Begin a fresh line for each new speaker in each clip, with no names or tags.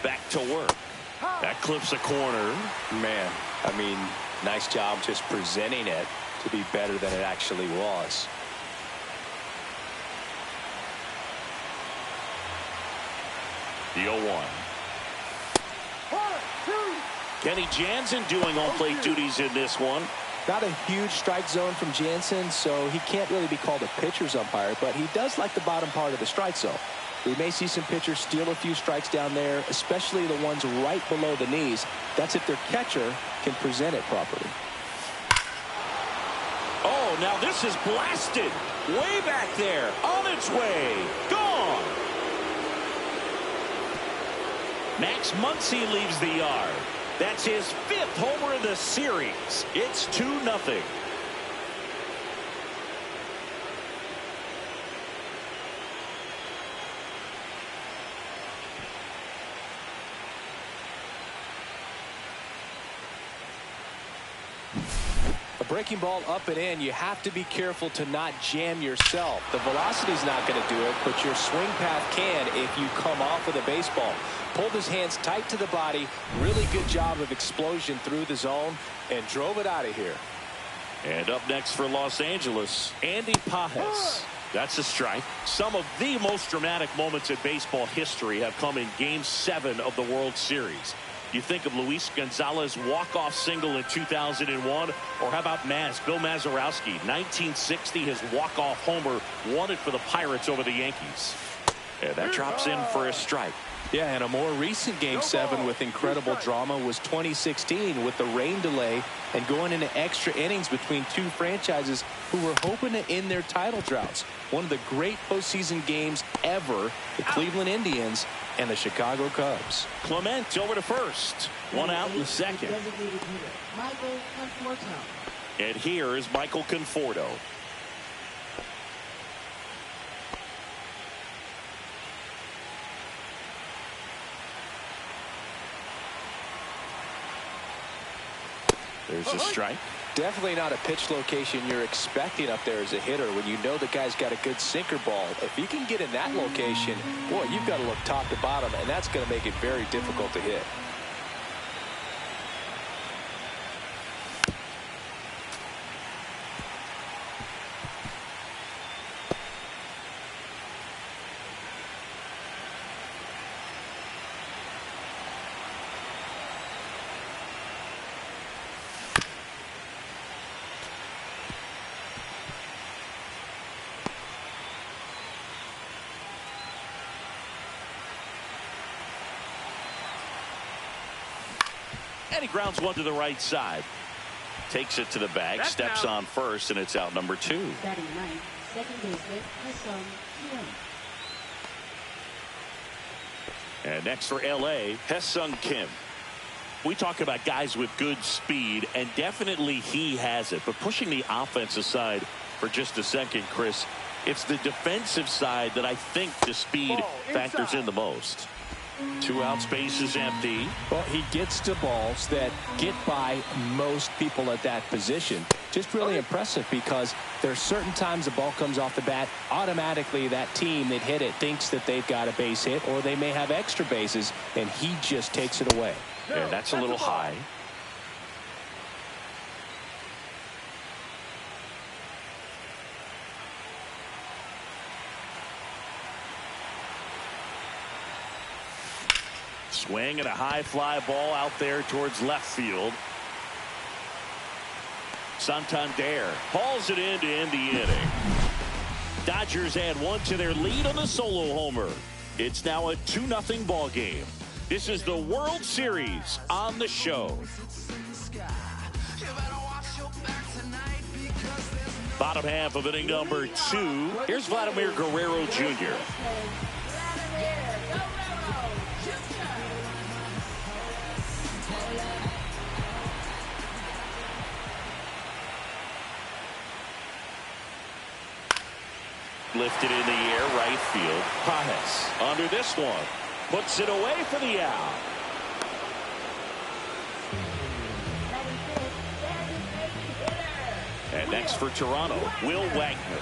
back to work. That clips a corner.
Man, I mean, nice job just presenting it to be better than it actually was.
The 0-1. Kenny Jansen doing home plate duties in this one.
Not a huge strike zone from Jansen, so he can't really be called a pitcher's umpire, but he does like the bottom part of the strike zone. We may see some pitchers steal a few strikes down there, especially the ones right below the knees. That's if their catcher can present it properly.
Oh, now this is blasted. Way back there. On its way. Gone. Max Muncy leaves the yard. That's his 5th homer in the series. It's 2-0.
A breaking ball up and in, you have to be careful to not jam yourself. The velocity's not going to do it, but your swing path can if you come off with a baseball. Pulled his hands tight to the body. Really good job of explosion through the zone and drove it out of here.
And up next for Los Angeles, Andy Pages. That's a strike. Some of the most dramatic moments in baseball history have come in Game 7 of the World Series. You think of Luis Gonzalez's walk-off single in 2001, or how about Bill Mazeroski, 1960, his walk-off homer won it for the Pirates over the Yankees. And that drops in for a strike.
Yeah, and a more recent Game 7 with incredible drama was 2016 with the rain delay and going into extra innings between two franchises who were hoping to end their title droughts. One of the great postseason games ever, the Cleveland Indians and the Chicago Cubs.
Clement over to first. One out in the second. And here is Michael Conforto. There's a strike.
Definitely not a pitch location you're expecting up there as a hitter when you know the guy's got a good sinker ball. If he can get in that location, boy, you've got to look top to bottom, and that's going to make it very difficult to hit.
And he grounds one to the right side. Takes it to the bag, steps on first, and it's out number 2.
Batting ninth, second baseman, Hesung Kim.
And next for LA, Hesung Kim. We talk about guys with good speed, and definitely he has it. But pushing the offense aside for just a second, Chris, it's the defensive side that I think the speed factors in the most. 2 out, space is empty.
Well, he gets to balls that get by most people at that position. Just really impressive because there are certain times the ball comes off the bat, automatically that team that hit it thinks that they've got a base hit, or they may have extra bases, and he just takes it away.
And that's a little high. Swing and a high fly ball out there towards left field. Santander hauls it in to end the inning. Dodgers add 1 to their lead on the solo homer. It's now a 2-0 ball game. This is the World Series on the show. Bottom half of inning number 2. Here's Vladimir Guerrero Jr. Lifted in the air, right field. Pages under this one. Puts it away for the out. And next for Toronto, Will Wagner.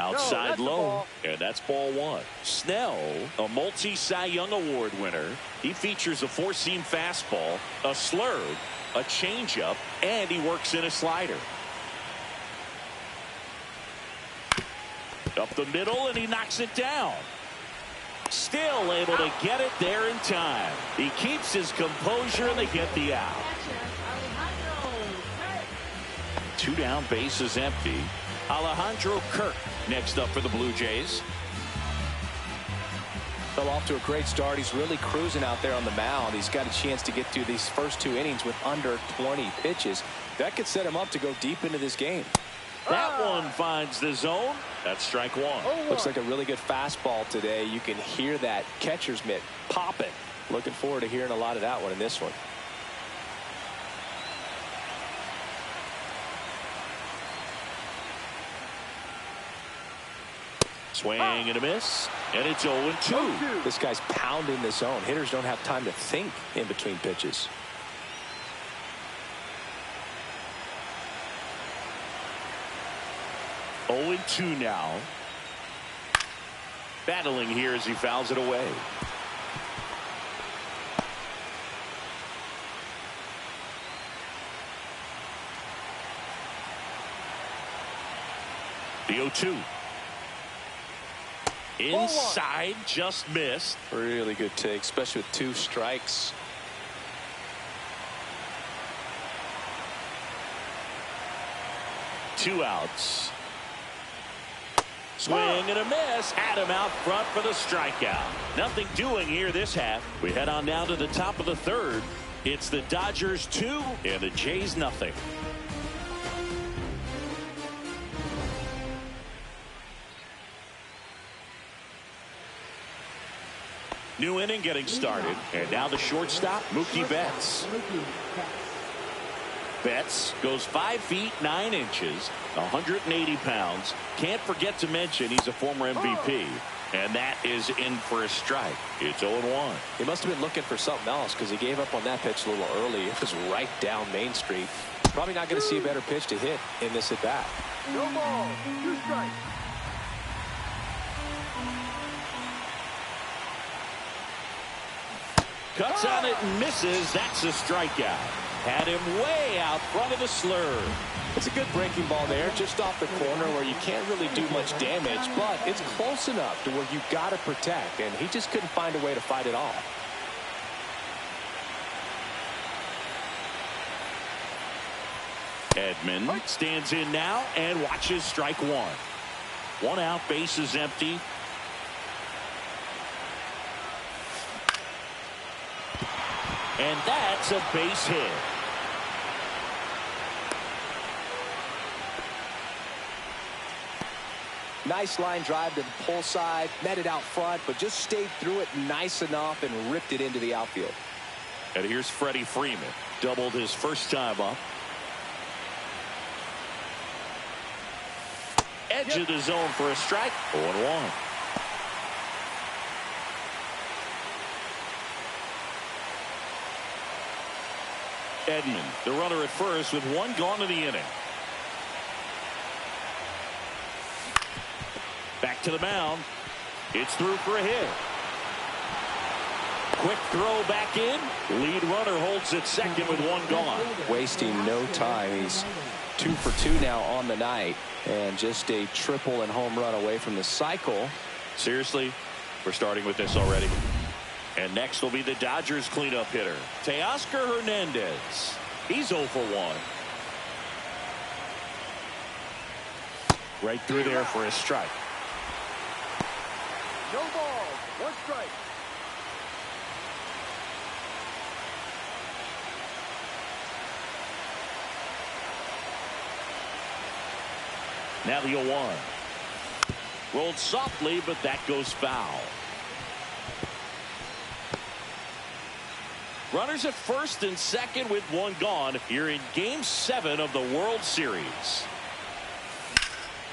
Outside low, and that's ball one. Snell, a multi-Cy Young Award winner. He features a four-seam fastball, a slurve, a changeup, and he works in a slider. Up the middle, and he knocks it down. Still able to get it there in time. He keeps his composure, and they get the out. Two down, base is empty. Alejandro Kirk next up for the Blue Jays.
Fell off to a great start. He's really cruising out there on the mound. He's got a chance to get through these first two innings with under 20 pitches. That could set him up to go deep into this game.
That one finds the zone. That's strike one.
Looks like a really good fastball today. You can hear that catcher's mitt popping. Looking forward to hearing a lot of that one in this one.
Swing and a miss, and it's 0-2.
This guy's pounding the zone. Hitters don't have time to think in between pitches.
Oh, 0-2 now. Battling here as he fouls it away. The 0-2. Inside, just missed.
Really good take, especially with two strikes.
Two outs. Swing and a miss. Had him out front for the strikeout. Nothing doing here this half. We head on down to the top of the third. It's the Dodgers 2 and the Jays nothing. New inning getting started, and now the shortstop, Mookie Betts. Betts goes 5 feet 9 inches, 180 pounds. Can't forget to mention he's a former MVP, and that is in for a strike. It's 0-1.
He must have been looking for something else because he gave up on that pitch a little early. It was right down Main Street. Probably not going to see a better pitch to hit in this at bat.
No ball, 2 strikes.
Cuts on it and misses. That's a strikeout. Had him way out front of the slurve.
It's a good breaking ball there, just off the corner where you can't really do much damage, but it's close enough to where you got to protect, and he just couldn't find a way to fight it off.
Edman stands in now and watches strike one. 1 out, base is empty. And that's a base hit.
Nice line drive to the pull side, met it out front, but just stayed through it nice enough and ripped it into the outfield.
And here's Freddie Freeman. Doubled his first time up. Edge of the zone for a strike. 0-1. Edman, the runner at first with 1 gone in the inning. Back to the mound. It's through for a hit. Quick throw back in. Lead runner holds at second with 1 gone.
Wasting no time. He's 2 for 2 now on the night, and just a triple and home run away from the cycle.
Seriously, we're starting with this already. And next will be the Dodgers cleanup hitter, Teoscar Hernandez. He's 0 for 1. Right through there for a strike.
No ball, 1 strike.
Now the 0-1. Rolled softly, but that goes foul. Runners at first and second with 1 gone here in Game 7 of the World Series.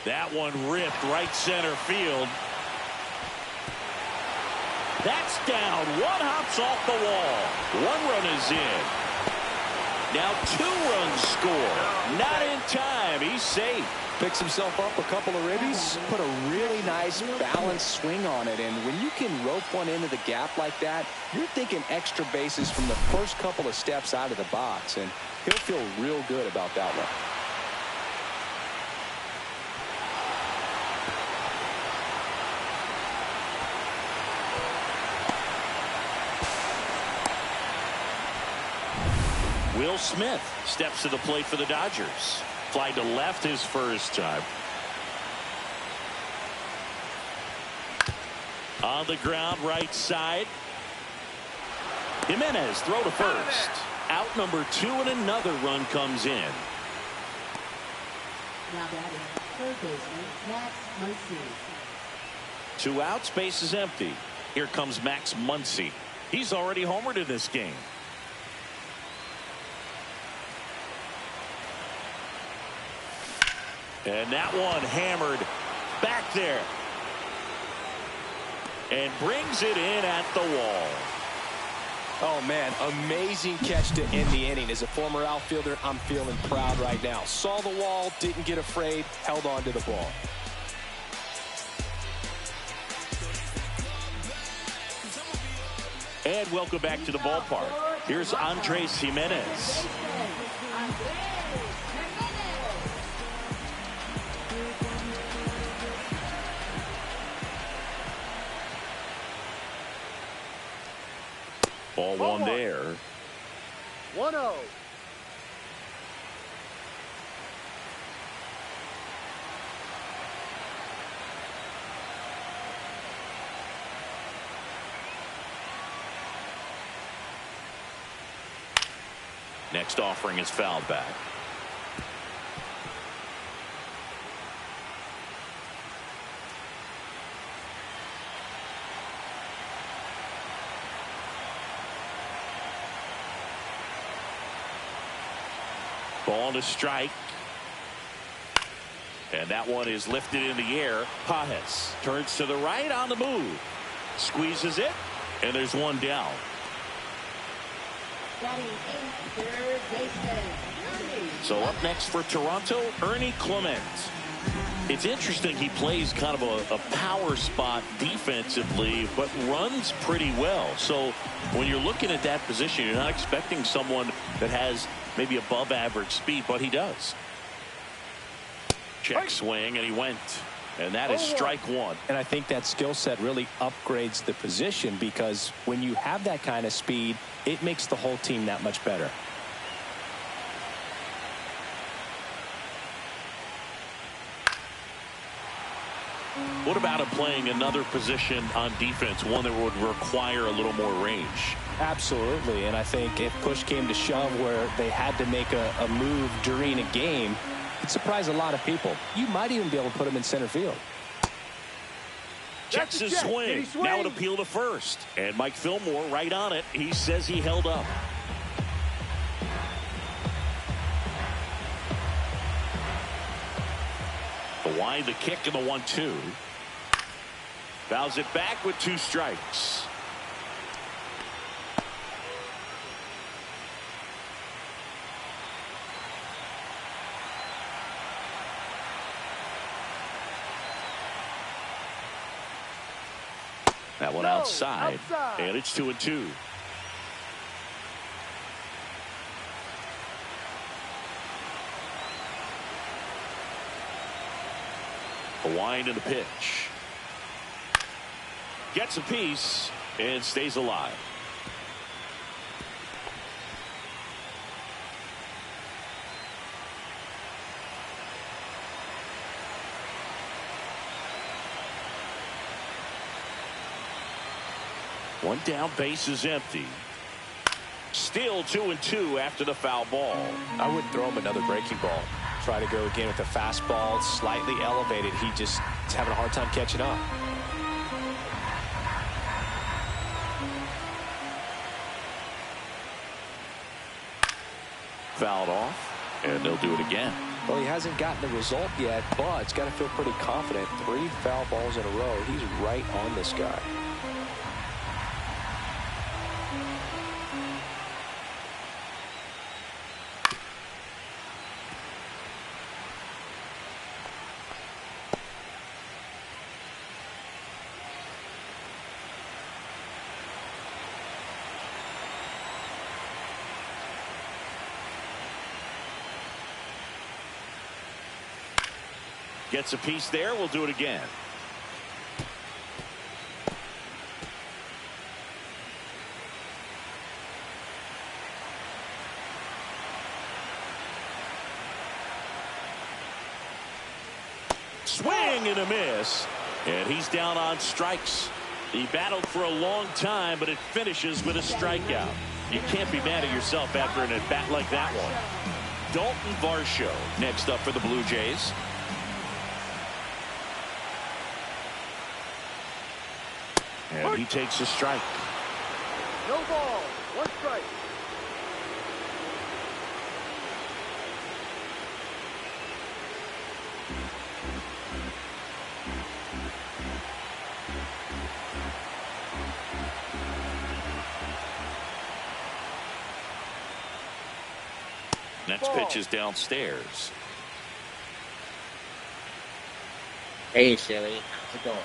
That one ripped right center field. That's down. 1 hops off the wall. 1 run is in. Now 2 runs score. Not in time. He's safe.
Picks himself up a couple of ribbies, put a really nice balanced swing on it, and when you can rope one into the gap like that, you're thinking extra bases from the first couple of steps out of the box, and he'll feel real good about that one.
Will Smith steps to the plate for the Dodgers. Fly to left his first time. On the ground, right side. Jimenez throw to first. Out number 2, and another run comes in.
Now batting, third baseman, Max Muncy.
2 outs, base is empty. Here comes Max Muncy. He's already homered in this game. And that one hammered back there. And brings it in at the wall.
Oh, man, amazing catch to end the inning. As a former outfielder, I'm feeling proud right now. Saw the wall, didn't get afraid, held on to the ball.
And welcome back to the ballpark. Here's Andres Jimenez. Ball one there.
1-0.
Next offering is fouled back. Ball to strike. And that one is lifted in the air. Pajes turns to the right on the move. Squeezes it. And there's one down.
Batting eighth, third baseman.
So up next for Toronto, Ernie Clement. It's interesting, he plays kind of a power spot defensively, but runs pretty well. So when you're looking at that position, you're not expecting someone that has maybe above average speed, but he does. Check swing, and he went. And that is strike 1.
And I think that skill set really upgrades the position, because when you have that kind of speed, it makes the whole team that much better.
What about him playing another position on defense, one that would require a little more range?
Absolutely, and I think if push came to shove where they had to make a move during a game, it'd surprise a lot of people. You might even be able to put him in center field.
Checks his swing. Now an appeal to first. And Mike Fillmore right on it. He says he held up. The wind, the kick, and the 1-2. Fouls it back with 2 strikes. That one outside. And it's 2-2. The wind and the pitch. Gets a piece and stays alive. One down, base is empty. Still 2-2 after the foul ball.
I wouldn't throw him another breaking ball. Try to go again with the fastball, slightly elevated. He just is having a hard time catching up.
Fouled off, and they'll do it again.
Well, he hasn't gotten the result yet, but he's got to feel pretty confident. 3 foul balls in a row. He's right on this guy.
Gets a piece there. We'll do it again. Swing and a miss. And he's down on strikes. He battled for a long time, but it finishes with a strikeout. You can't be mad at yourself after an at-bat like that one. Dalton Varsho next up for the Blue Jays. And he takes a strike.
No ball. One strike.
Next pitch is downstairs.
Hey, Shelly. How's it going?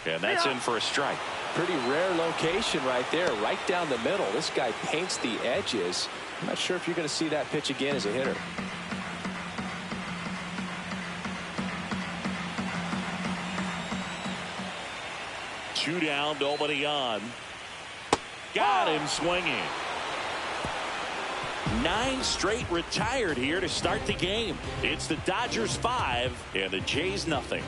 And that's in for a strike.
Pretty rare location right there, right down the middle. This guy paints the edges. I'm not sure if you're going to see that pitch again as a hitter.
Two down, nobody on. Got him swinging. 9 straight retired here to start the game. It's the Dodgers 5 and the Jays nothing.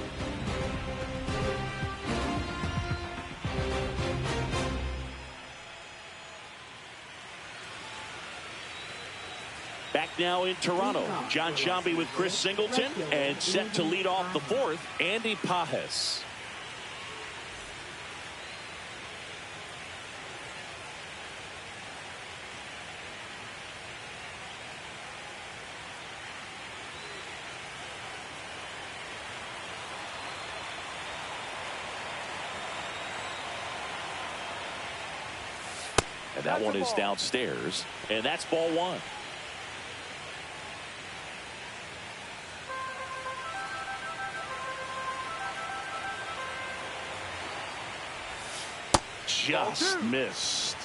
Back now in Toronto, John Sciambi with Chris Singleton, and set to lead off the 4th, Andy Pajes. And that one is downstairs, and that's ball 1. Just missed.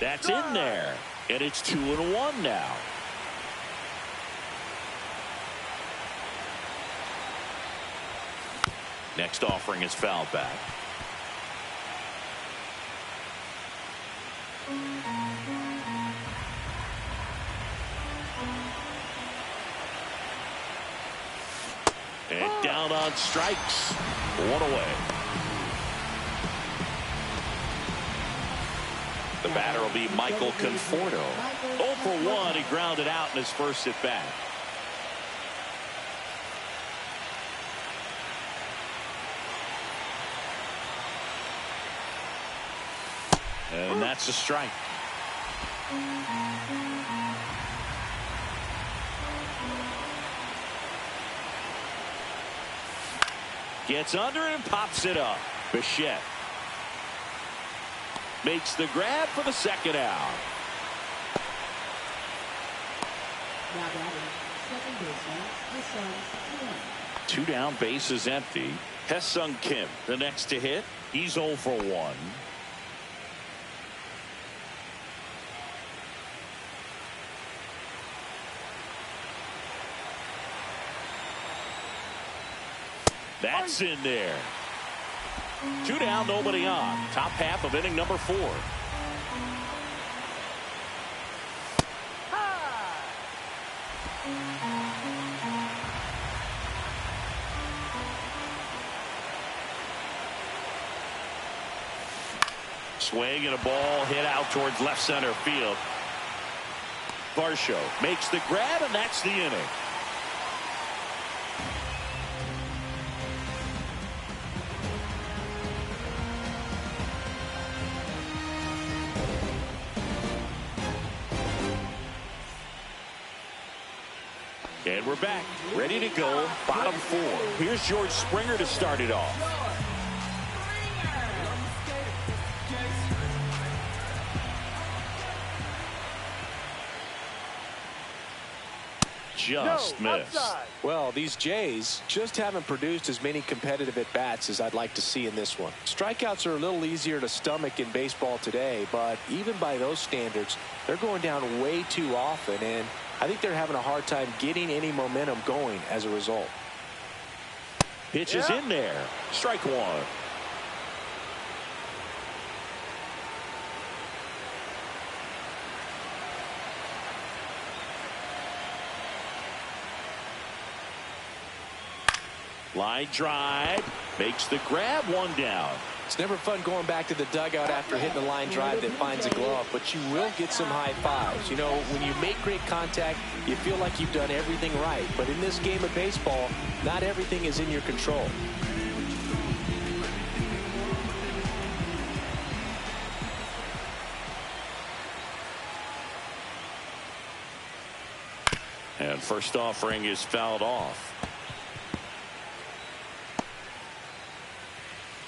That's in there, and it's 2-1 now. Next offering is fouled back. And down on strikes. 1 away. The batter will be Michael Conforto. 0 for 1. He grounded out in his first at bat. And that's a strike. Gets under and pops it up. Bichette makes the grab for the second out.
Now batting, second baseman, Hesung Kim.
2 down, base is empty. Hesung Kim, the next to hit. He's 0 for 1. That's in there. 2 down, nobody on. Top half of inning number 4. Swing and a ball hit out towards left center field. Varsho makes the grab, and that's the inning. And we're back, ready to go, bottom 4. Here's George Springer to start it off. just missed.
Outside.
Well, these Jays just haven't produced as many competitive at-bats as I'd like to see in this one. Strikeouts are a little easier to stomach in baseball today, but even by those standards, they're going down way too often, and I think they're having a hard time getting any momentum going as a result.
Pitch is in there. Strike one. Line drive. Makes the grab, one down.
It's never fun going back to the dugout after hitting a line drive that finds a glove, but you will get some high fives. You know, when you make great contact, you feel like you've done everything right. But in this game of baseball, not everything is in your control.
And first offering is fouled off.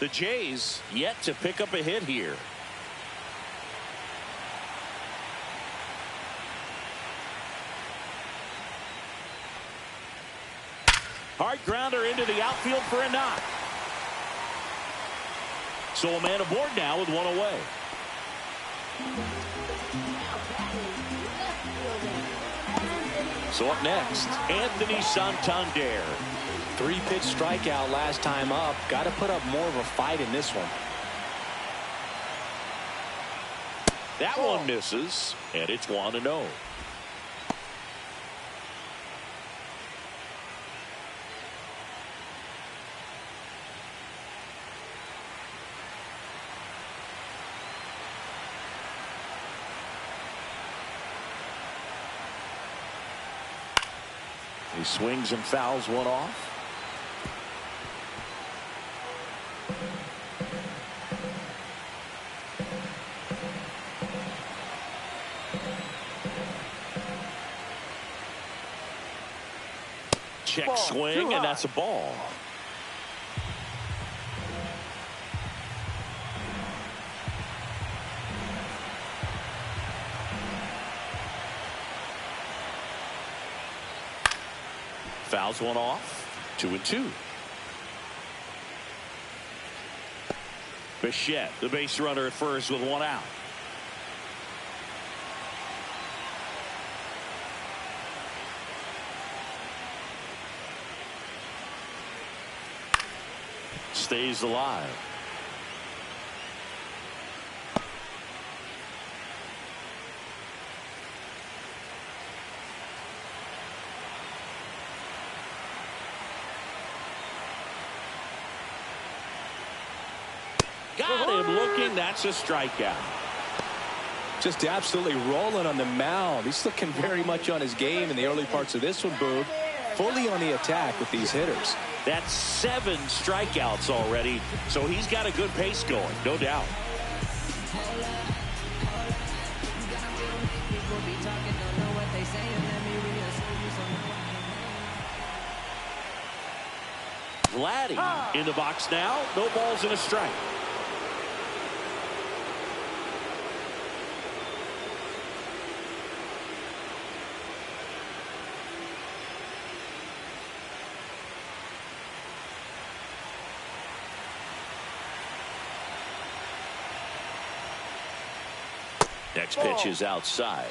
The Jays yet to pick up a hit here. Hard grounder into the outfield for a knock. So a man aboard now with one away. So up next, Anthony Santander.
3-pitch strikeout last time up. Got to put up more of a fight in this one.
That one misses, and it's 1-0. He swings and fouls one off. Check swing, and that's a ball. Fouls one off. 2-2. Bichette, the base runner at first with one out. Stays alive. Got him looking. That's a strikeout.
Just absolutely rolling on the mound. He's looking very much on his game in the early parts of this one, Boog. Fully on the attack with these hitters.
That's 7 strikeouts already, so he's got a good pace going, no doubt. Vladdy in the box now. No balls and a strike. Next pitch is outside.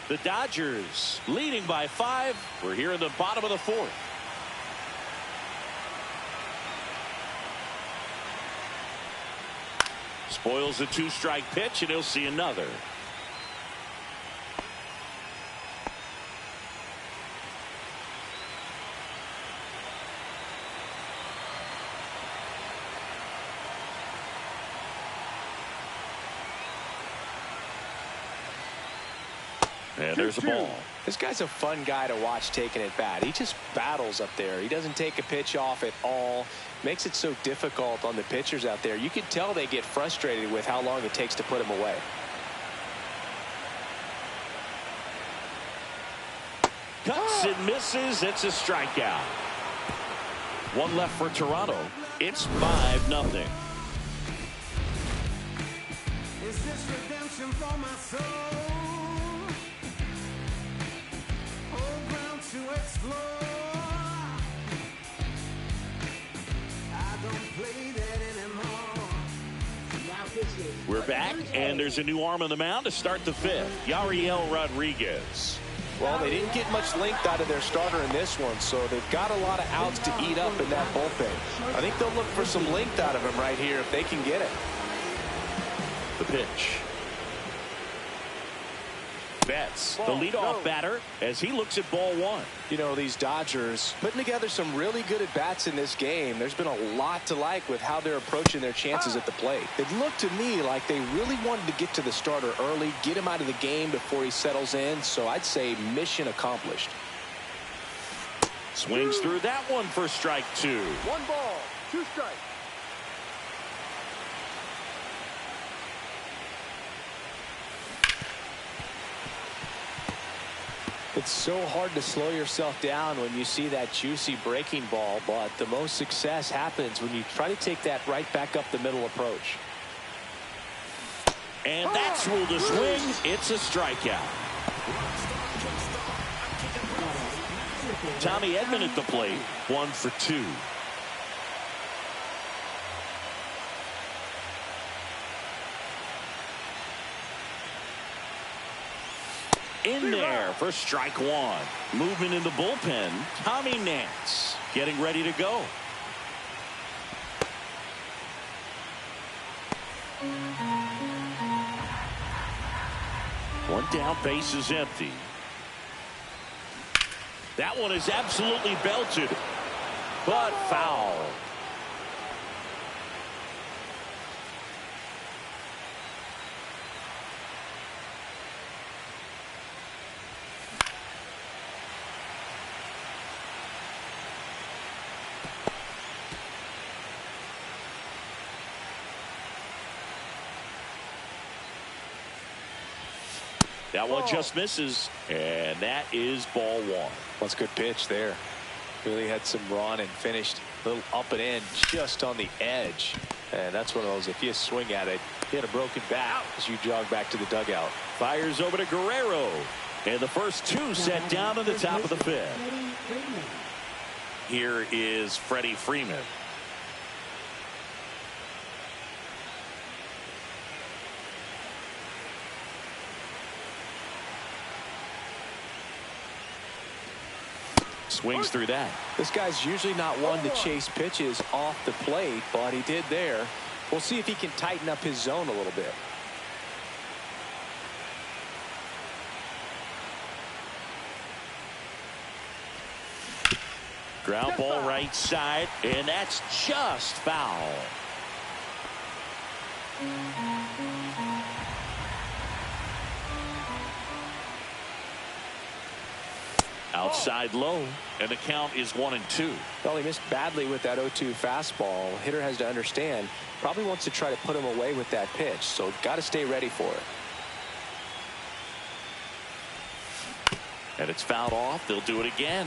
The Dodgers leading by 5. We're here in the bottom of the 4th. Spoils the 2-strike pitch, and he'll see another. And there's a ball.
This guy's a fun guy to watch taking at bat. He just battles up there. He doesn't take a pitch off at all. Makes it so difficult on the pitchers out there. You can tell they get frustrated with how long it takes to put him away.
Cuts and misses. It's a strikeout. One left for Toronto. It's 5-0.
Is this redemption for my soul? Whole ground to explore. I don't play that anymore.
Now pitching.
We're back, and there's a new arm on the mound to start the fifth. Yariel Rodriguez.
Well, they didn't get much length out of their starter in this one, so they've got a lot of outs to eat up in that bullpen. I think they'll look for some length out of him right here if they can get it.
The pitch. Betts, the leadoff batter, as he looks at ball one.
You know, these Dodgers putting together some really good at-bats in this game. There's been a lot to like with how they're approaching their chances at the plate. It looked to me like they really wanted to get to the starter early, get him out of the game before he settles in. So I'd say mission accomplished.
Swings through that one for strike two.
1 ball, 2 strikes.
It's so hard to slow yourself down when you see that juicy breaking ball, but the most success happens when you try to take that right back up the middle approach.
And that's ruled a swing. It's a strikeout. Tommy Edman at the plate, 1 for 2. In there for strike one. Moving in the bullpen, Tommy Nance getting ready to go. One down, base is empty. That one is absolutely belted, but foul. That one just misses, and that is ball one.
That's a good pitch there. Really had some run and finished a little up and in just on the edge. And that's one of those, if you swing at it, you had a broken bat as you jog back to the dugout.
Fires over to Guerrero. And the first two set down in the top of the fifth. Here is Freddie Freeman. Swings through that.
This guy's usually not one to chase pitches off the plate, but he did there. We'll see if he can tighten up his zone a little bit.
Ground ball right side, and that's just foul. Outside low, and the count is 1-2.
Well, he missed badly with that 0-2 fastball. Hitter has to understand, probably wants to try to put him away with that pitch, so got to stay ready for it.
And it's fouled off. They'll do it again.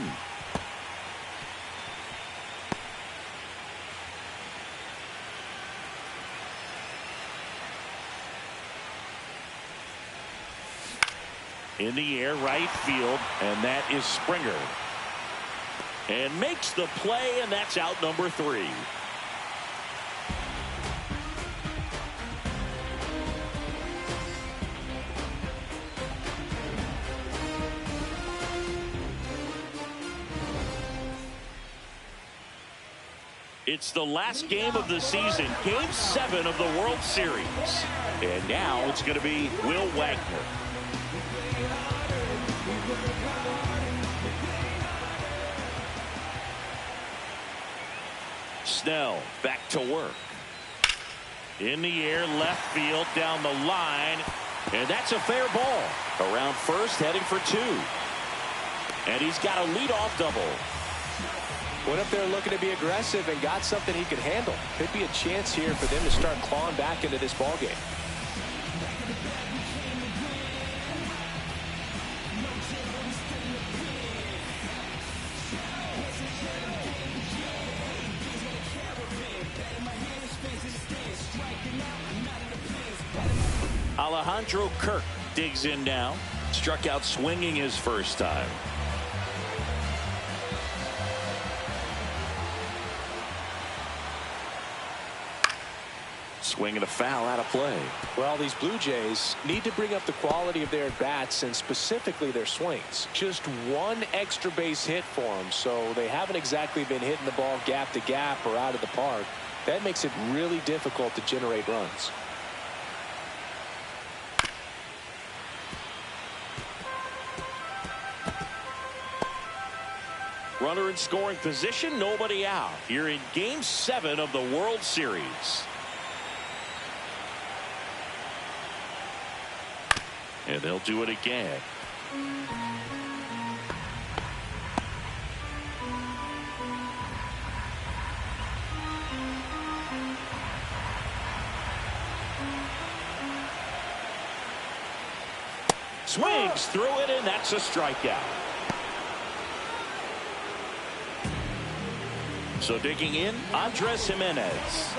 In the air, right field, and that is Springer. And makes the play, and that's out number 3. It's the last game of the season, Game 7 of the World Series. And now it's going to be Will Wagner. Snell back to work. In the air, left field, down the line, and that's a fair ball. Around first, heading for 2. And he's got a leadoff double.
Went up there looking to be aggressive and got something he could handle. Could be a chance here for them to start clawing back into this ball game.
Alejandro Kirk digs in now. Struck out swinging his first time. Swinging a foul out of play.
Well, these Blue Jays need to bring up the quality of their at-bats and specifically their swings. Just one extra base hit for them, so they haven't exactly been hitting the ball gap to gap or out of the park. That makes it really difficult to generate runs.
Runner in scoring position, nobody out. You're in Game 7 of the World Series. And they'll do it again. Swings through it, and that's a strikeout. So digging in, Andres Jimenez.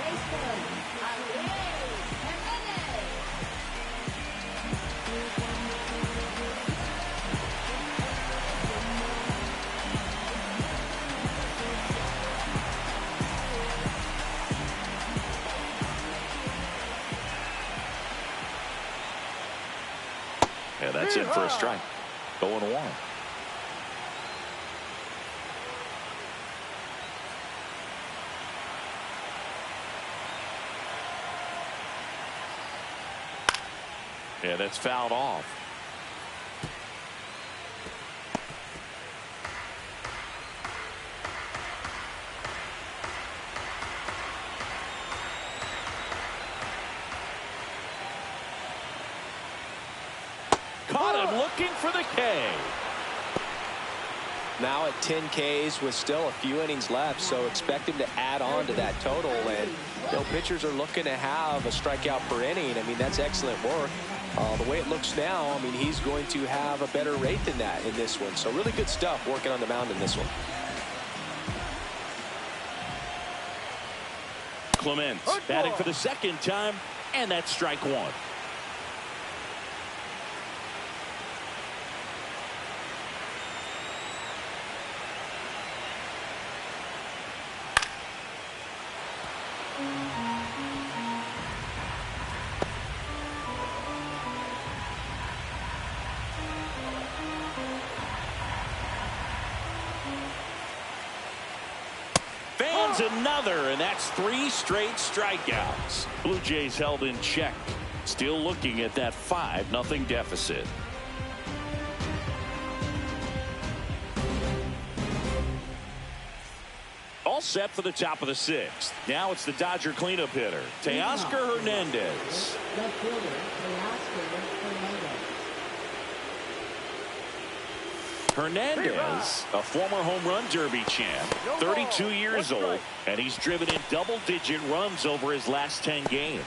And that's in for a strike. 0-1. And that's fouled off. Caught him looking for the K.
Now at 10 Ks with still a few innings left, so expect him to add on to that total. And pitchers are looking to have a strikeout per inning. I mean, that's excellent work. The way it looks now, I mean, he's going to have a better rate than that in this one. So really good stuff working on the mound in this one.
Clements batting for the second time, and that's strike one. Another, and that's 3 straight strikeouts. Blue Jays held in check. Still looking at that 5-0 deficit. All set for the top of the 6th. Now it's the Dodger cleanup hitter, Teoscar Hernandez.
Left fielder, Teoscar Hernandez.
Hernandez, a former home run derby champ, 32 years old, and he's driven in double-digit runs over his last 10 games.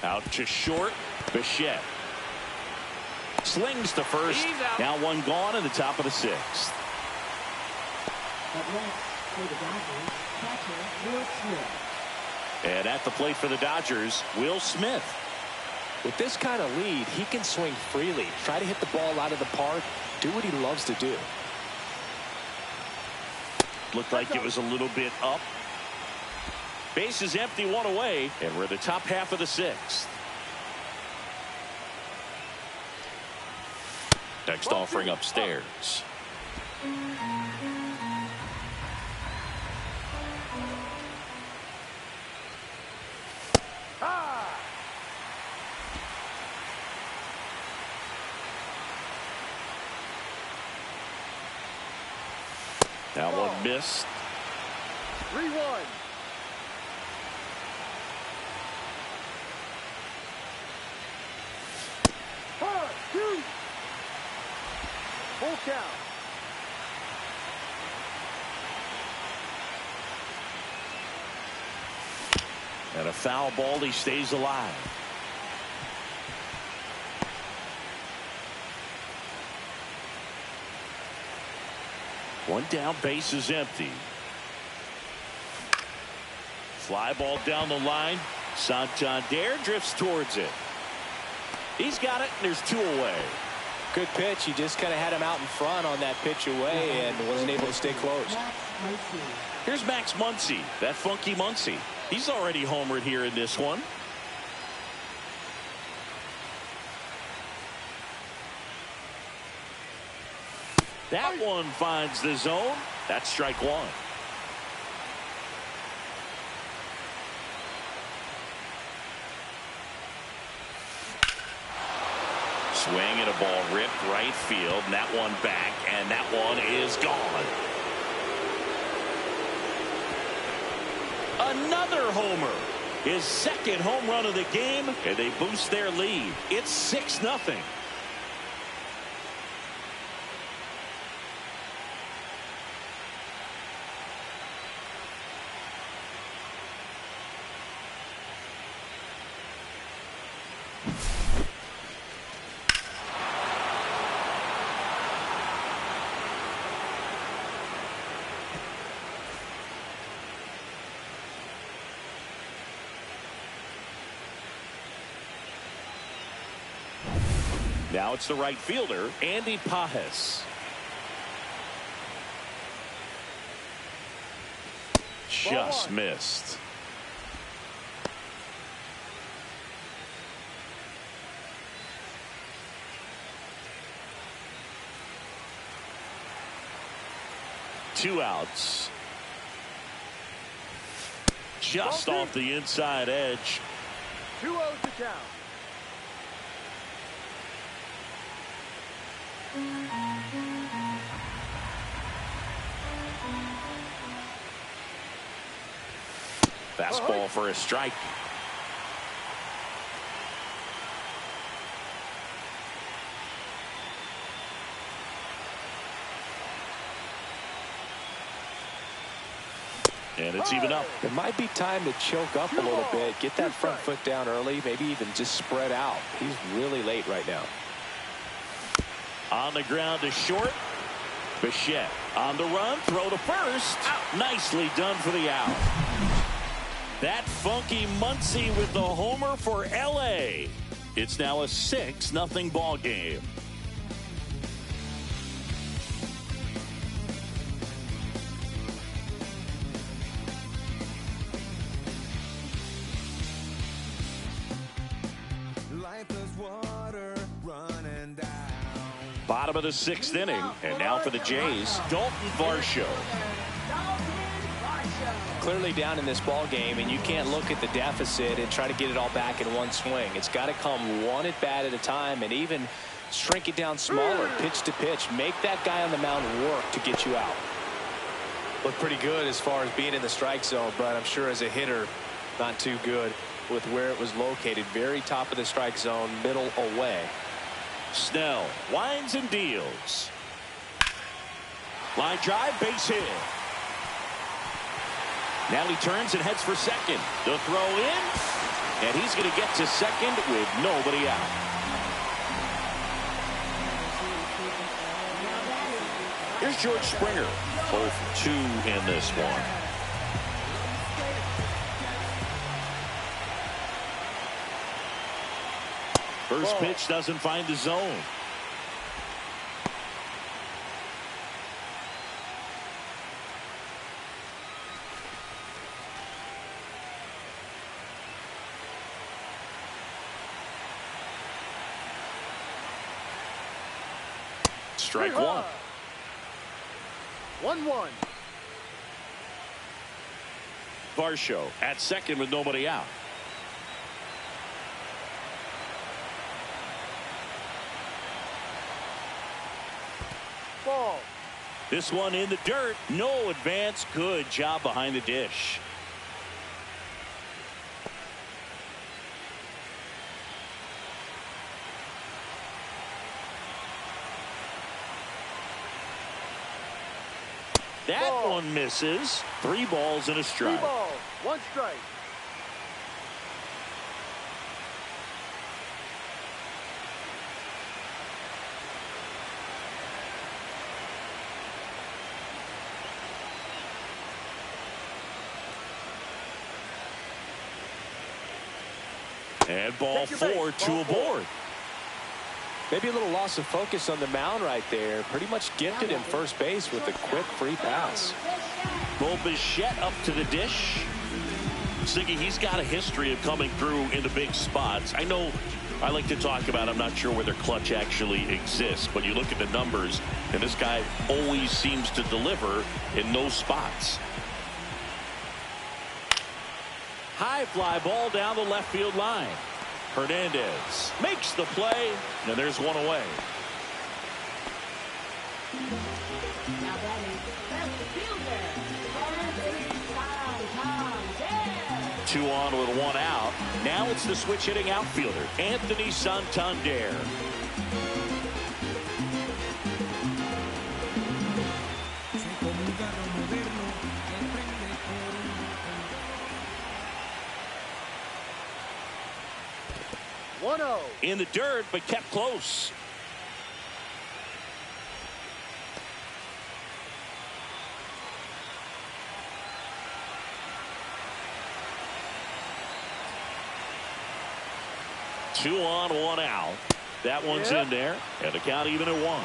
Out to short, Bichette. Slings to first. Now one gone in the top of the 6th.
At left for the Dodgers, catcher Will Smith.
And at the plate for the Dodgers, Will Smith.
With this kind of lead, he can swing freely, try to hit the ball out of the park, do what he loves to do.
Looked like it was a little bit up. Base is empty, one away, and we're at the top half of the 6th. Next offering upstairs. Now one missed.
3-1. Two. Full count.
And a foul ball, he stays alive. One down, base is empty. Fly ball down the line. Santander drifts towards it. He's got it, and there's 2 away.
Good pitch. He just kind of had him out in front on that pitch away and wasn't able to stay close.
Here's Max Muncy, that funky Muncy. He's already homered here in this one. That one finds the zone. That's strike 1. Swing and a ball ripped right field, and that one back, and that one is gone. Another homer. His second home run of the game, and they boost their lead. It's 6-0. Now it's the right fielder, Andy Pajes. Just missed. Two outs. Just off the inside edge.
2-0 to count.
Fastball for a strike. And it's even up.
It might be time to choke up a little bit, get that front foot down early, maybe even just spread out. He's really late right now.
On the ground to short. Bichette on the run, throw to first. Nicely done for the out. That funky Muncy with the homer for LA. It's now a 6-0 ball game. Bottom of the 6th inning, and now for the Jays, Dalton Varsho.
Clearly down in this ball game, and you can't look at the deficit and try to get it all back in one swing. It's got to come one at bat at a time, and even shrink it down smaller, pitch to pitch. Make that guy on the mound work to get you out. Looked pretty good as far as being in the strike zone, but I'm sure as a hitter, not too good with where it was located. Very top of the strike zone, middle away.
Snell winds and deals. Line drive, base hit. Now he turns and heads for second. The throw in, and he's going to get to second with nobody out. Here's George Springer, 0 for 2 in this one. First pitch doesn't find the zone. Strike 1.
1-1.
Varsho at second with nobody out.
Ball.
This one in the dirt. No advance. Good job behind the dish. That one misses. 3 balls and a strike.
3 balls, 1 strike.
And ball
Take your
4,
base.
2
Ball 4.
aboard.
Maybe a little loss of focus on the mound right there. Pretty much gifted him first base with a quick free pass.
Bo Bichette up to the dish. Siggy, he's got a history of coming through into big spots. I know I like to talk about, I'm not sure whether clutch actually exists, but you look at the numbers, and this guy always seems to deliver in those spots. High fly ball down the left field line. Hernandez makes the play, and there's one away.
Now batting, left fielder, Santander.
2 on with 1 out. Now it's the switch hitting outfielder, Anthony Santander. In the dirt, but kept close. Two on, 1 out. That one's in there, and the count even at 1.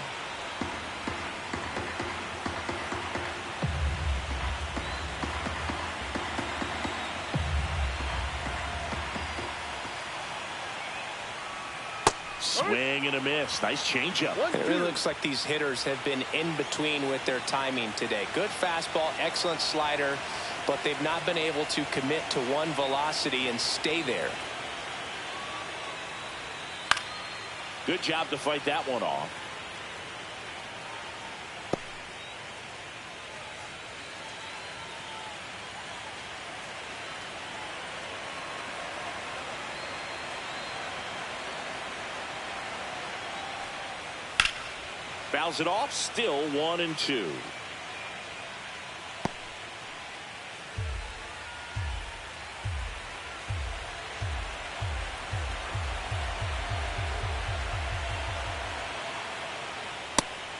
Swing and a miss. Nice changeup.
It really looks like these hitters have been in between with their timing today. Good fastball, excellent slider, but they've not been able to commit to one velocity and stay there.
Good job to fight that one off. Fouls it off. Still 1-2.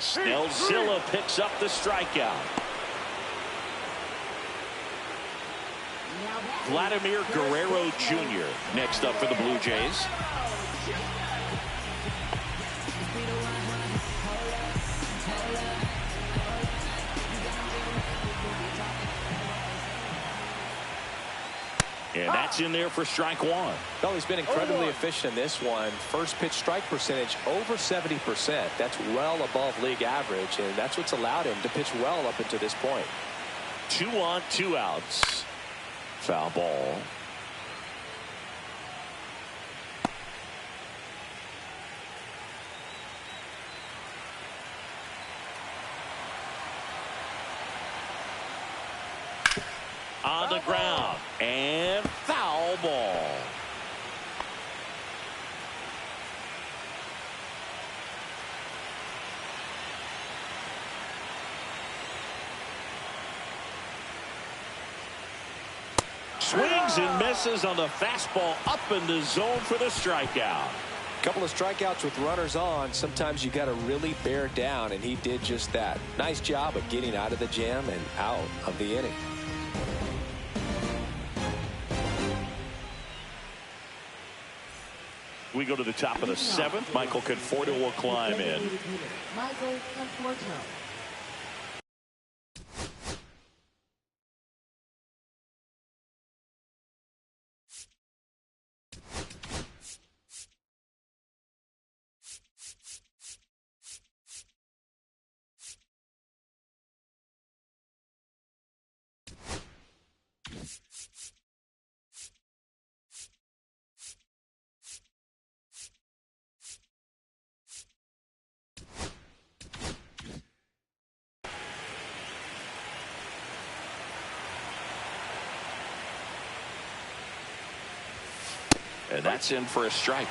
Snellzilla picks up the strikeout. Vladimir Guerrero Jr. next up for the Blue Jays. And that's in there for strike 1.
Well, he's been incredibly efficient in this one. First pitch strike percentage over 70%. That's well above league average, and that's what's allowed him to pitch well up until this point.
2 on, 2 outs. Foul ball. On the ground, and foul ball. Swings and misses on the fastball up in the zone for the strikeout.
Couple of strikeouts with runners on. Sometimes you got to really bear down, and he did just that. Nice job of getting out of the jam and out of the inning.
We go to the top of the 7th. Michael Conforto will climb in.
Michael Conforto.
And that's in for a strike.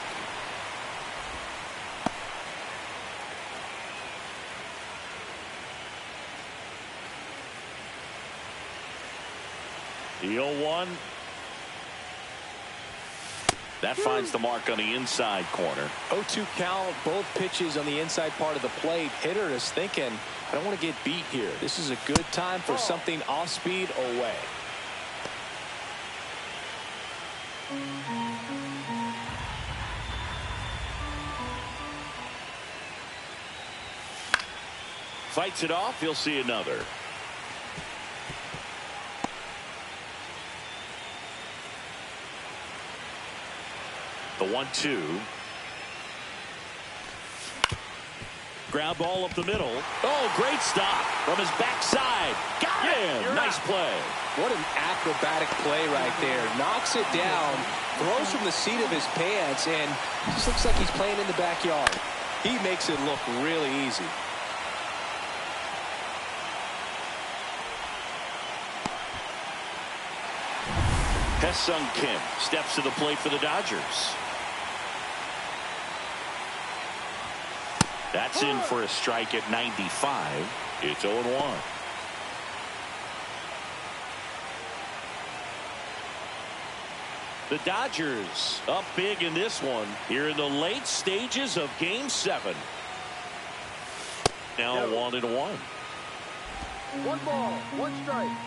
The 0-1. That finds the mark on the inside corner.
0-2 count, both pitches on the inside part of the plate. Hitter is thinking, I don't want to get beat here. This is a good time for something off speed away.
Fights it off. He'll see another. The 1-2. Ground ball up the middle. Oh, great stop from his backside. Got him. Nice play.
What an acrobatic play right there. Knocks it down, throws from the seat of his pants, and just looks like he's playing in the backyard. He makes it look really easy.
Sung Kim steps to the plate for the Dodgers. That's in for a strike at 95. It's 0-1. The Dodgers up big in this one here in the late stages of Game 7. Now 1-1.
1 ball, 1 strike.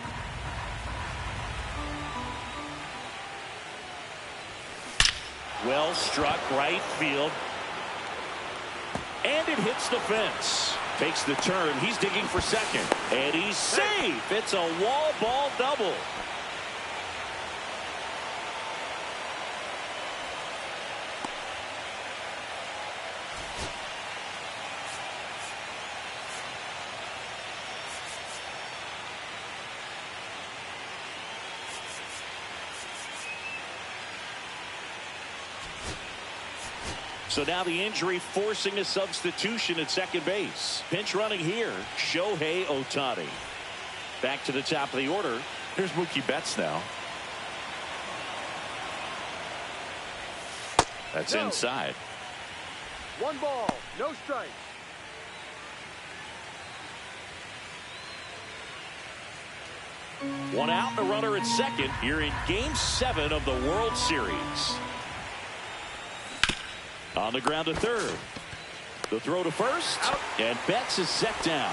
Well struck right field. And it hits the fence. Takes the turn. He's digging for second. And he's safe. It's a wall ball double. So now the injury forcing a substitution at second base. Pinch running here, Shohei Ohtani. Back to the top of the order. Here's Mookie Betts now. That's inside.
1 ball, no strike.
One out and a runner at second. You're in Game 7 of the World Series. On the ground to third. The throw to first. Out. And Betts is set down.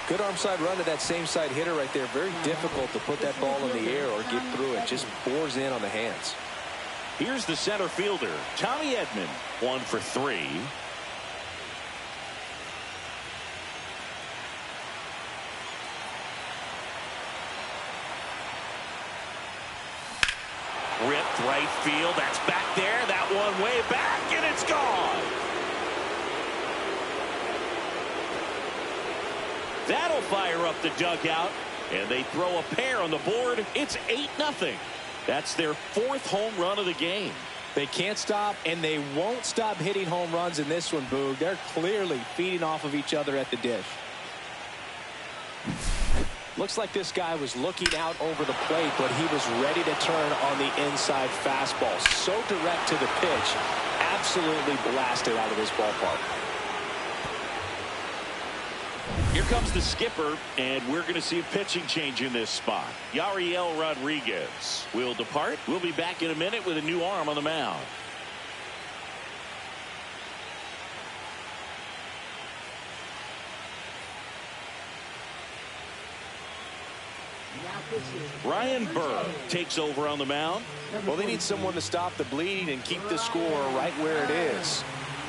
Good arm side run to that same side hitter right there. Very difficult to put that ball in the air or get through it. Just bores in on the hands.
Here's the center fielder, Tommy Edman. 1 for 3. Ripped right field. That's back there. That one way back, and it's gone. That'll fire up the dugout, and they throw a pair on the board. It's 8-0. That's their 4th home run of the game.
They can't stop, and they won't stop hitting home runs in this one, Boog. They're clearly feeding off of each other at the dish. Looks like this guy was looking out over the plate, but he was ready to turn on the inside fastball. So direct to the pitch. Absolutely blasted out of this ballpark.
Here comes the skipper, and we're going to see a pitching change in this spot. Yariel Rodriguez will depart. We'll be back in a minute with a new arm on the mound. Ryan Burr takes over on the mound.
Well, they need someone to stop the bleeding and keep the score right where it is.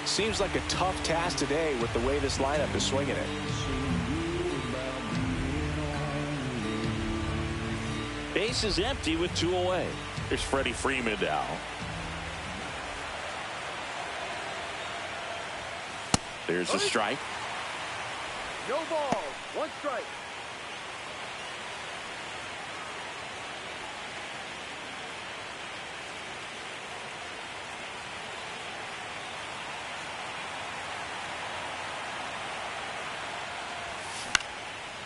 Seems like a tough task today with the way this lineup is swinging it.
Base is empty with 2 away. There's Freddie Freeman now. There's a strike.
No balls, 1 strike.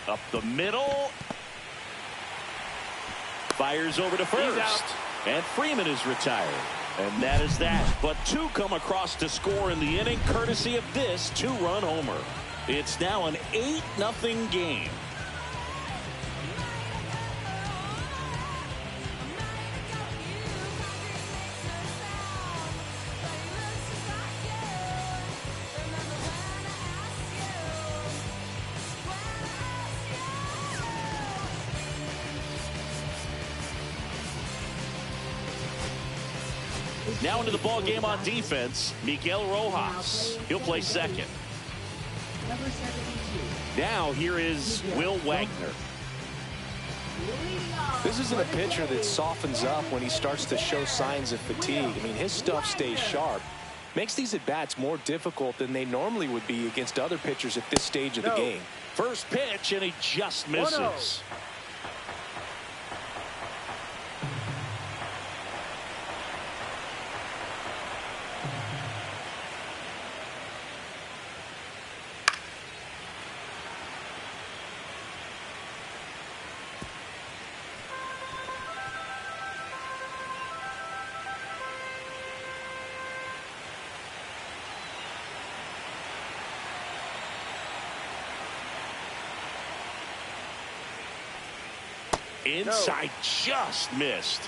Up the middle. Fires over to first. And Freeman is retired. And that is that. But 2 come across to score in the inning, courtesy of this 2-run homer. It's now an 8-0 game. Now into the ball game on defense, Miguel Rojas. He'll play second.
Number 72.
Now here is Will Wagner.
This isn't a pitcher that softens up when he starts to show signs of fatigue. I mean, his stuff stays sharp. Makes these at-bats more difficult than they normally would be against other pitchers at this stage of the game.
First pitch, and he just misses. Inside, just missed.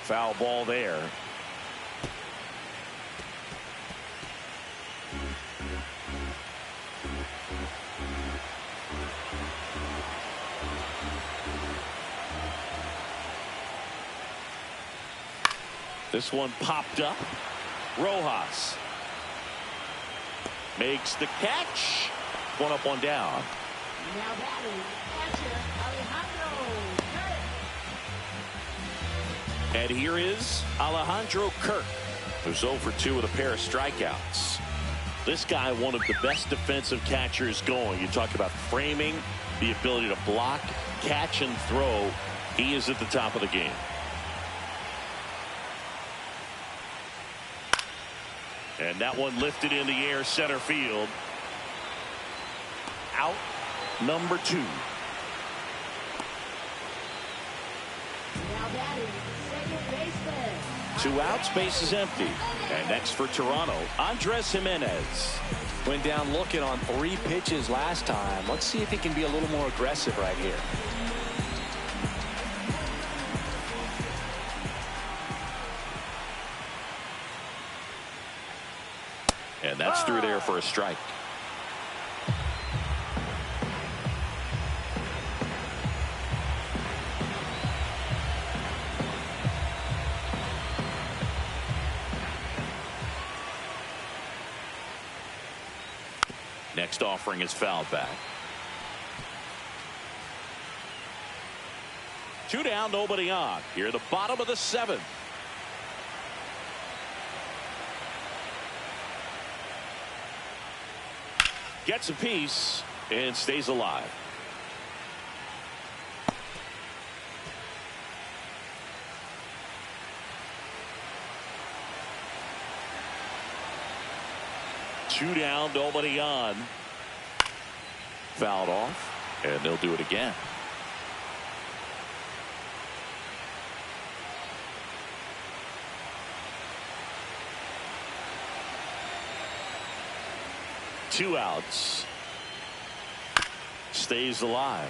Foul ball there. This one popped up. Rojas makes the catch. One up, one down.
Now batting, catcher Alejandro Kirk.
And here is Alejandro Kirk, who's 0 for 2 with a pair of strikeouts. This guy, one of the best defensive catchers going. You talk about framing, the ability to block, catch, and throw. He is at the top of the game. And that one lifted in the air, center field. Out number 2.
Now batting, second baseman.
2 outs, base is empty. And next for Toronto, Andres Jimenez.
Went down looking on 3 pitches last time. Let's see if he can be a little more aggressive right here.
And that's through there for a strike. Next offering is fouled back. 2 down, nobody on. Here, the bottom of the 7th. Gets a piece and stays alive. Two down, nobody on. Fouled off, and they'll do it again. Two outs. Stays alive.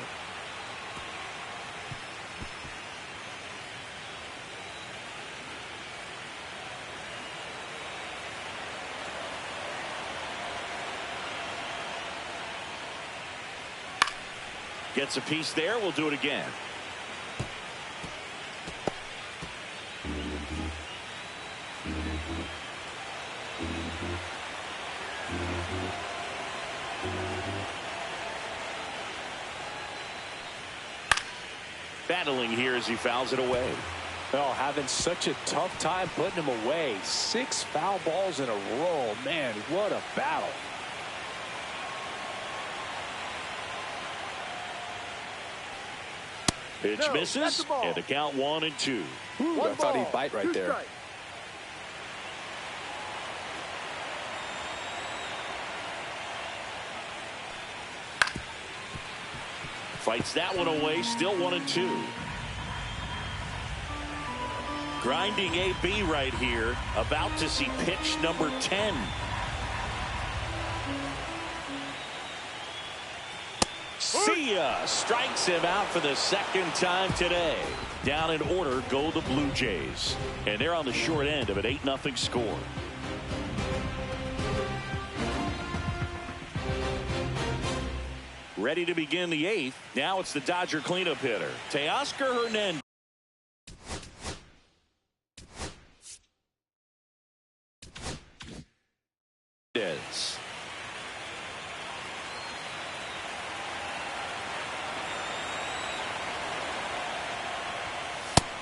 Gets a piece there. We'll do it again. Battling here as he fouls it away.
Oh, having such a tough time putting him away. 6 foul balls in a row. Man, what a battle.
Pitch misses, and the count 1-2.
Ooh, I thought he'd bite right there.
Fights that one away, still 1-2. Grinding AB right here, about to see pitch number 10. See ya! Strikes him out for the 2nd time today. Down in order go the Blue Jays. And they're on the short end of an 8-0 score. Ready to begin the 8th. Now it's the Dodger cleanup hitter, Teoscar Hernandez.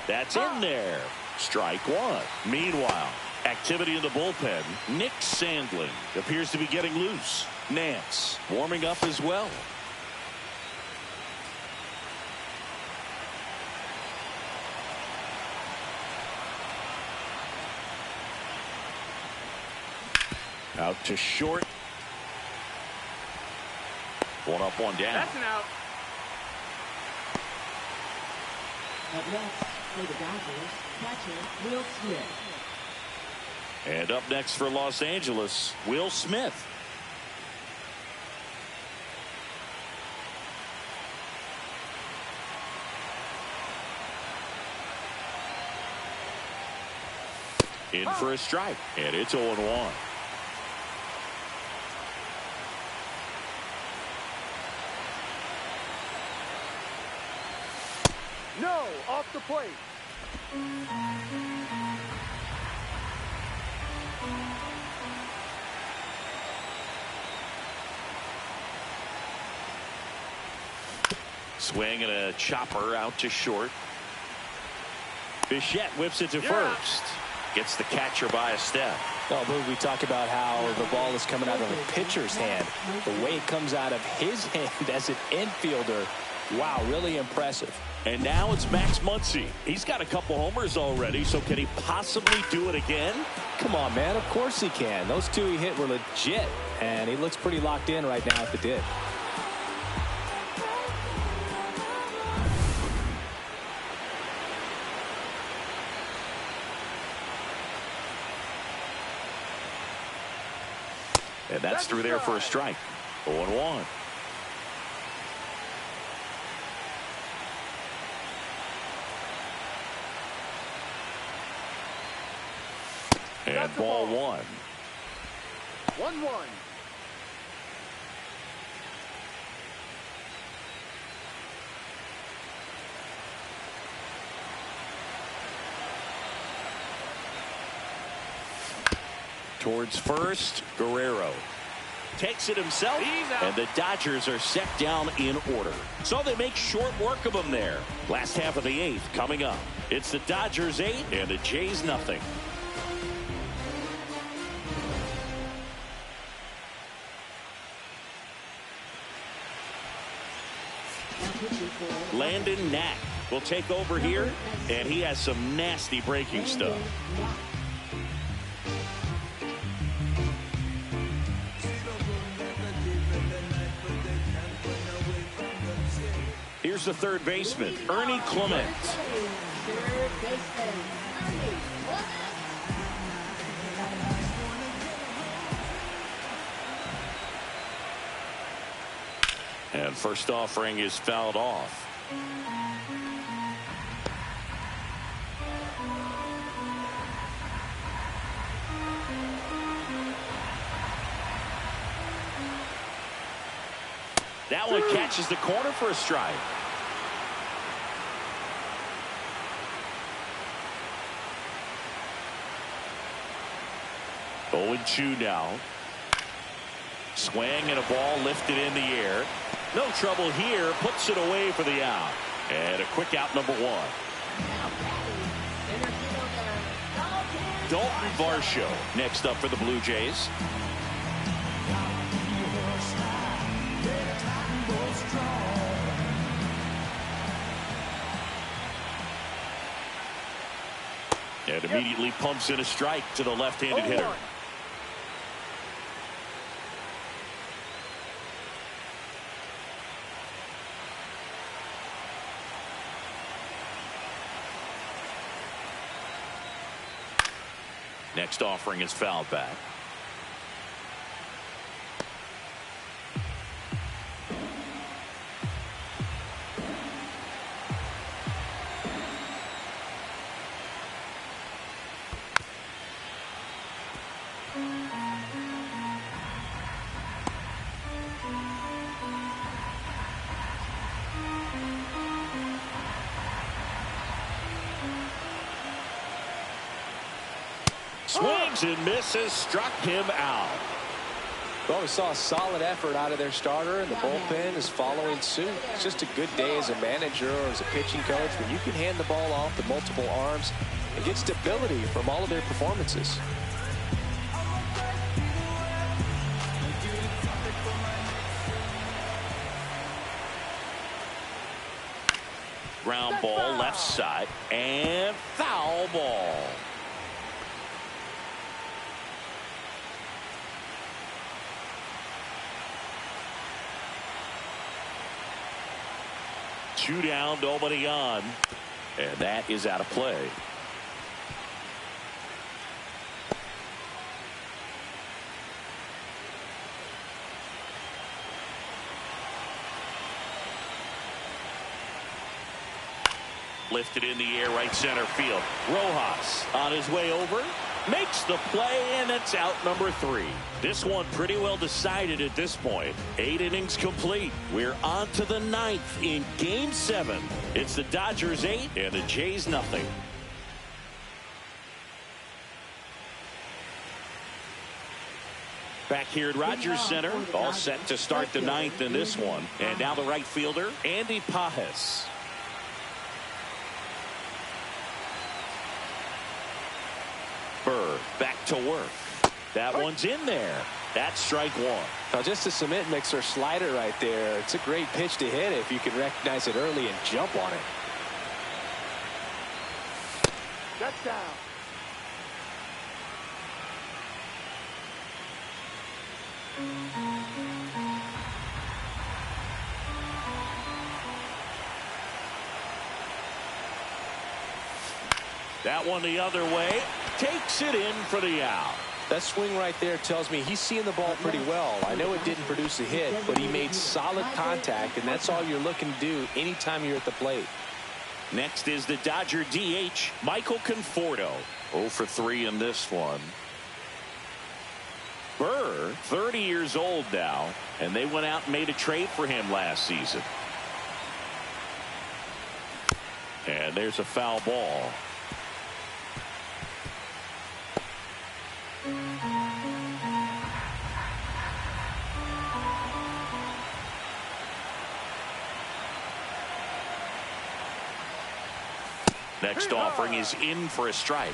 That's in there. Strike one. Meanwhile, activity in the bullpen. Nick Sandlin appears to be getting loose. Nance warming up as well. Out to short. One up, one down.
That's an out.
Up next for the Dodgers, catcher Will Smith.
And up next for Los Angeles, Will Smith. In for a strike, and it's 0-1.
No, off the plate.
Swing and a chopper out to short. Bichette whips it to first. Gets the catcher by a step.
Well, we talk about how the ball is coming out of the pitcher's hand. The way it comes out of his hand as an infielder. Wow, really impressive.
And now it's Max Muncy. He's got a couple homers already, so can he possibly do it again?
Come on, man. Of course he can. Those two he hit were legit, and he looks pretty locked in right now if it did.
And that's through there for a strike. 0-1. And ball one.
1-1.
Towards first, Guerrero takes it himself, and the Dodgers are set down in order. So they make short work of them there. Last half of the 8th coming up. It's the Dodgers 8 and the Jays nothing. Landon Knack will take over here, and he has some nasty breaking stuff. Here's the third baseman, Ernie Clement. And first offering is fouled off. That one catches the corner for a strike. Oh, 0-2 now. Swing and a ball lifted in the air. No trouble here. Puts it away for the out. And a quick out, number one. Dalton Varsho next up for the Blue Jays. And immediately pumps in a strike to the left-handed hitter. Next offering is fouled back. Swings and misses, struck him out.
Well, we saw a solid effort out of their starter, and the bullpen is following suit. It's just a good day as a manager or as a pitching coach when you can hand the ball off to multiple arms and get stability from all of their performances.
Ground ball left side and foul ball. Two down, nobody on, and that is out of play. Lifted in the air, right center field. Rojas on his way over, makes the play, and it's out number 3. This one pretty well decided at this point. 8 innings complete. We're on to the 9th in Game 7. It's the Dodgers 8 and the Jays nothing. Back here at Rogers Center, all set to start the 9th in this one. And now the right fielder, Andy Pajes. Burr back to work. That one's in there. That's strike 1.
Now just a cement mixer slider right there. It's a great pitch to hit if you can recognize it early and jump on it.
That's down.
That one the other way. Takes it in for the out.
That swing right there tells me he's seeing the ball pretty well. I know it didn't produce a hit, but he made solid contact, and that's all you're looking to do anytime you're at the plate.
Next is the Dodger DH, Michael Conforto. 0 for 3 in this one. Burr, 30 years old now, and they went out and made a trade for him last season. And there's a foul ball. Next offering is in for a strike.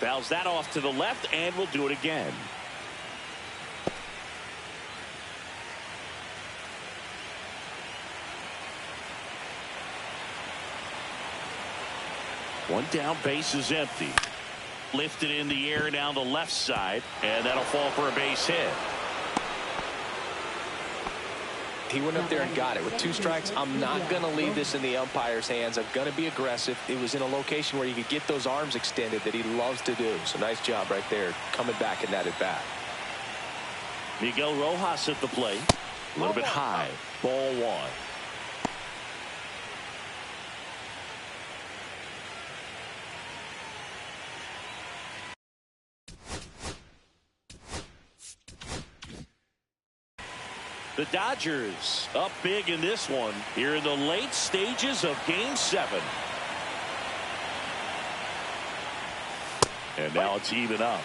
Fouls that off to the left, and we'll do it again. One down, base is empty. Lifted in the air down the left side, and that'll fall for a base hit.
He went up there and got it. With 2 strikes, I'm not going to leave this in the umpire's hands. I'm going to be aggressive. It was in a location where you could get those arms extended that he loves to do. So nice job right there, coming back in that at bat.
Miguel Rojas at the plate. A little bit high. Ball 1. The Dodgers up big in this one here in the late stages of Game 7. And now it's even up.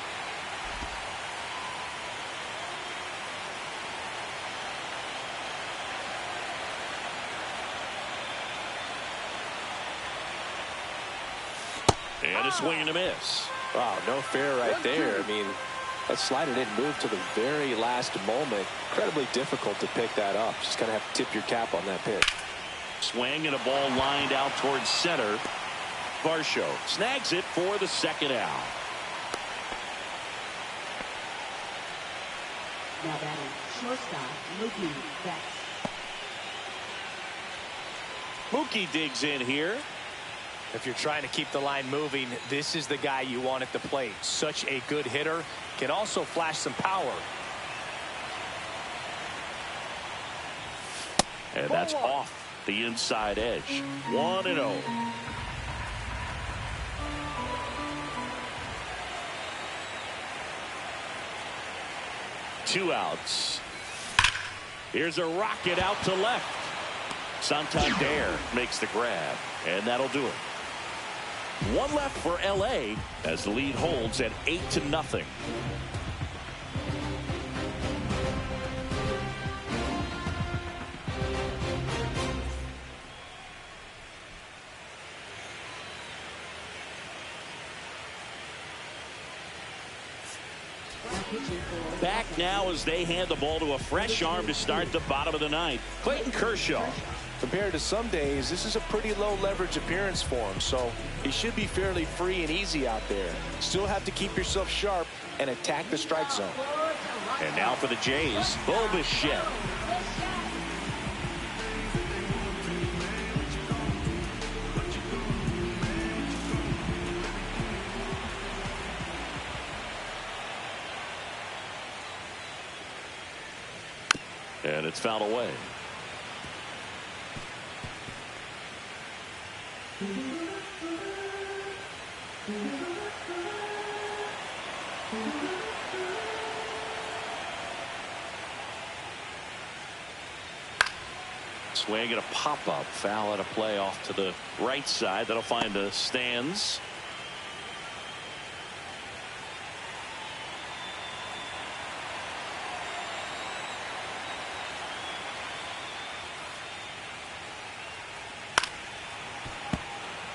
And a swing and a miss.
Wow, no fair right there. I mean, that slider didn't move to the very last moment. Incredibly difficult to pick that up. Just kind of have to tip your cap on that pitch.
Swing and a ball lined out towards center. Varsho snags it for the second out.
Now batting shortstop Mookie Betts.
Mookie digs in here.
If you're trying to keep the line moving, this is the guy you want at the plate. Such a good hitter. Can also flash some power.
And that's off the inside edge. 1-0. 2 outs. Here's a rocket out to left. Santander makes the grab, and that'll do it. 1 left for LA as the lead holds at 8-0. Back now as they hand the ball to a fresh arm to start the bottom of the 9th. Clayton Kershaw.
Compared to some days, this is a pretty low leverage appearance for him, so he should be fairly free and easy out there. Still have to keep yourself sharp and attack the strike zone.
And now for the Jays, Bo Bichette. And it's fouled away. Swing and a pop-up. Foul at a play off to the right side. That'll find the stands.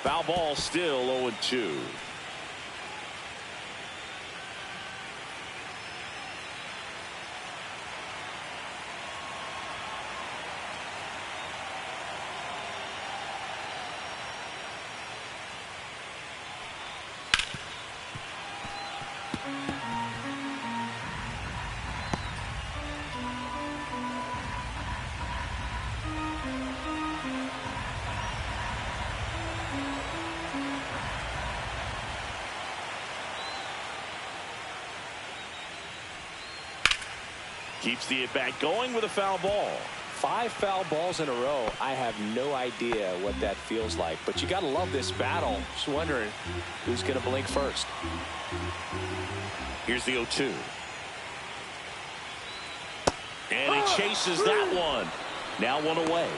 Foul ball, still 0-2. Keeps the at-bat going with a foul ball.
5 foul balls in a row. I have no idea what that feels like, but you got to love this battle. Just wondering who's going to blink first.
Here's the 0-2. And he chases that one. Now 1 away.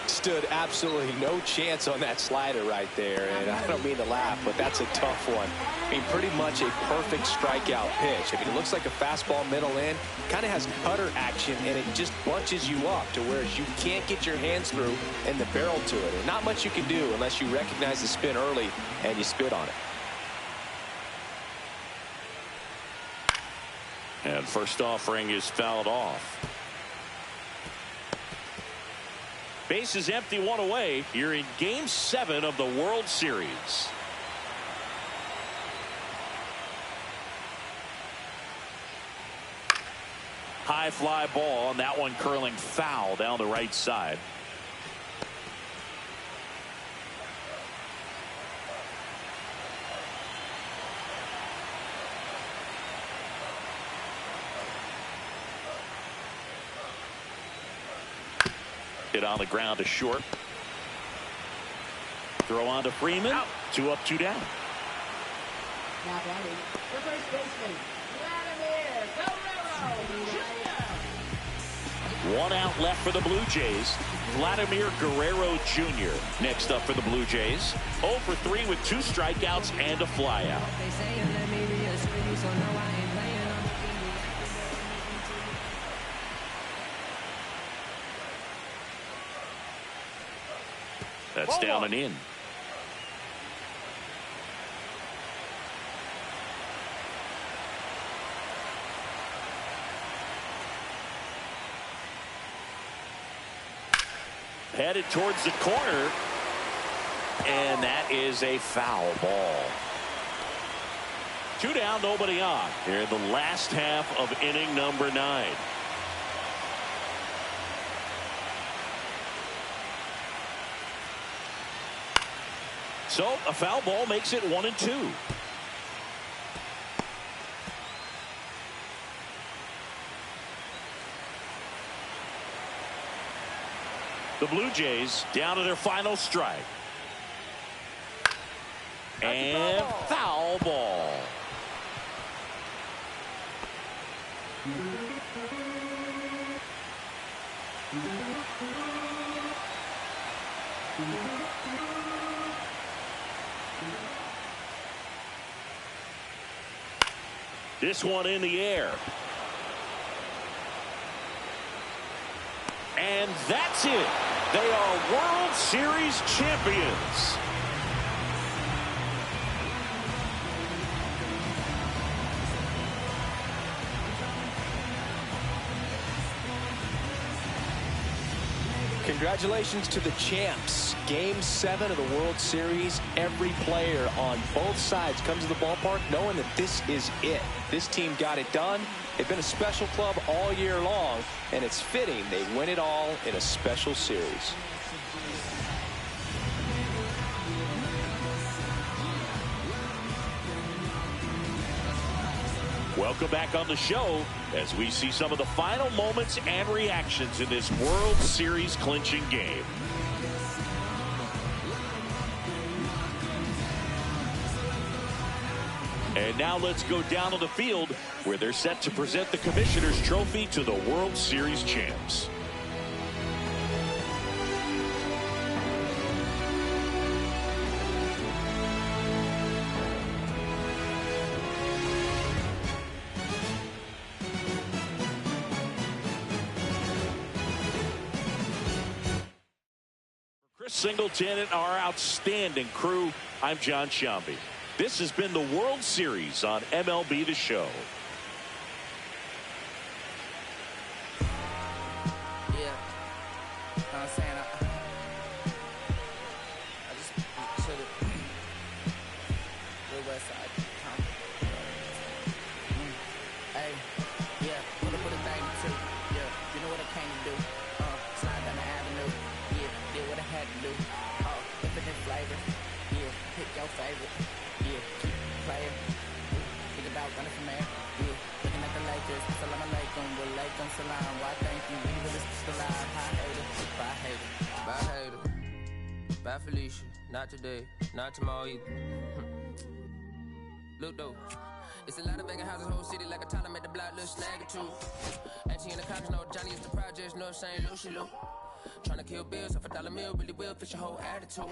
Stood absolutely no chance on that slider right there, and I don't mean to laugh, but that's a tough one. I mean, pretty much a perfect strikeout pitch. I mean, it looks like a fastball middle in, kind of has cutter action, and it just bunches you up to where you can't get your hands through and the barrel to it. And not much you can do unless you recognize the spin early and you spit on it.
And first offering is fouled off. Base is empty, 1 away. You're in Game 7 of the World Series. High fly ball, and that one curling foul down the right side. Hit on the ground to short. Throw on to Freeman. Out. 2 up, 2 down.
Now batting, the first baseman, Vladimir Guerrero Jr.
1 out left for the Blue Jays. Vladimir Guerrero Jr. next up for the Blue Jays. 0 for 3 with 2 strikeouts and a flyout. That's down and in. Headed towards the corner, and that is a foul ball. 2 down, nobody on. Here in the last half of inning number 9. So a foul ball makes it 1-2. The Blue Jays down to their final strike. And foul ball. This one in the air. And that's it. They are World Series champions.
Congratulations to the champs. Game 7 of the World Series. Every player on both sides comes to the ballpark knowing that this is it. This team got it done. They've been a special club all year long, and it's fitting they win it all in a special series.
Welcome back on the show as we see some of the final moments and reactions in this World Series clinching game. And now let's go down on the field where they're set to present the Commissioner's Trophy to the World Series champs. Singleton and our outstanding crew, I'm John Shambi. This has been the World Series on MLB The Show.
Yeah, you know what I'm saying? I just should have West Side. Hey, yeah, put a thing too. Yeah, you know what I came to do. Slide down the avenue. Yeah, did what I had to do. Infinite flavor. Yeah, pick your favorite. Yeah, keep playing. Think about running from there. Yeah, looking at the Lakers. Salam alaikum, walaikum salam. Why thank you? We really still alive. Hi hater, bye hater, bye hater, bye Felicia. Not today, not tomorrow either. Look though. It's a lot of vacant houses, whole city like a town. I made the block look snag or two. Auntie in the country, no Johnny is the projects, no St. Lucia. Trying to kill bills off $1 meal, really will fix your whole attitude.